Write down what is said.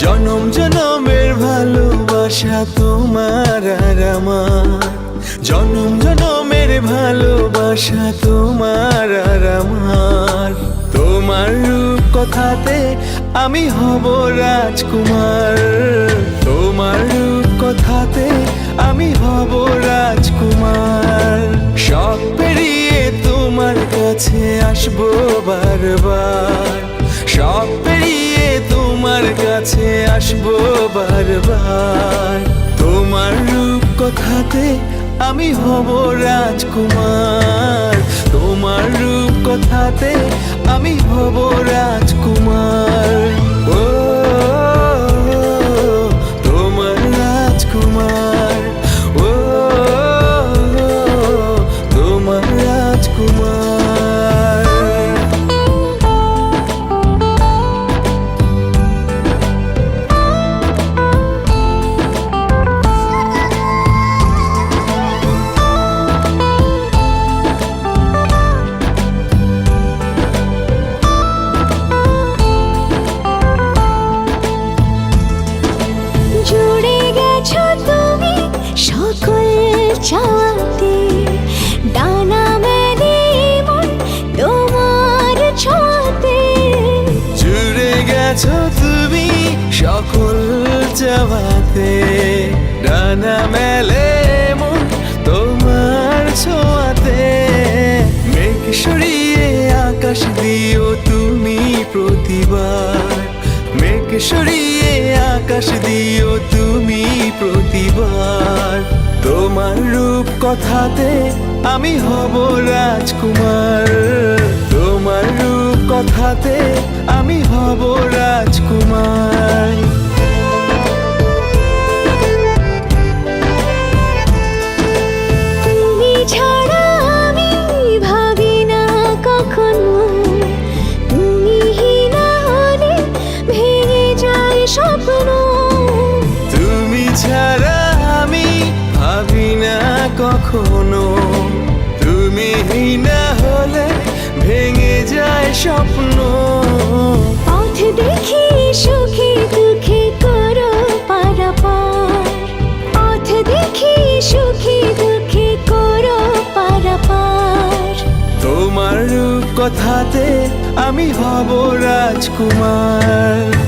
জনম জনমের ভালোবাসা তোমার আর আমার, জনম জনমের ভালোবাসা তোমার আর আমার। তোমার রূপ কথাতে আমি হব রাজকুমার, তোমার রূপ কথাতে আমি হব রাজকুমার। সব পেরিয়ে তোমার কাছে আসবো বারবার, সব পেরিয়ে তোমার কাছে আসবো বারবার। তোমার রূপ কথাতে আমি হব রাজকুমার, তোমার রূপ কথাতে আমি হব রাজকুমার। ও তোমার রাজকুমার, ও তোমার রাজকুমার। চাওয়াতে ডানা মেলে মন তোমার ছোঁয়াতে। জুড়ে গেছো তুমি সকল চাওয়াতে, ডানা মেলে মন তোমার ছোঁয়াতে। মেঘ সরিয়ে আকাশ দিও তুমি প্রতিবার, মেঘ সরিয়ে আকাশ দিও তুমি প্রতিবার। তোমার রূপ কথাতে আমি হব রাজকুমার, তোমার রূপ কথাতে আমি হব রাজকুমার। তুমি ছাড়া আমি ভাবি না কখনো, তুমি না হলে ভেঙে যায় স্বপ্ন। তুমি ছাড়া আমি ভাবি না কখনো, তুমি না হলে ভেঙে যায় স্বপ্ন। পথ দেখি সুখে দুঃখে করো পারাপার, পথ দেখি সুখে দুঃখে করো পারাপার। তোমার রূপ কথাতে আমি হব রাজকুমার।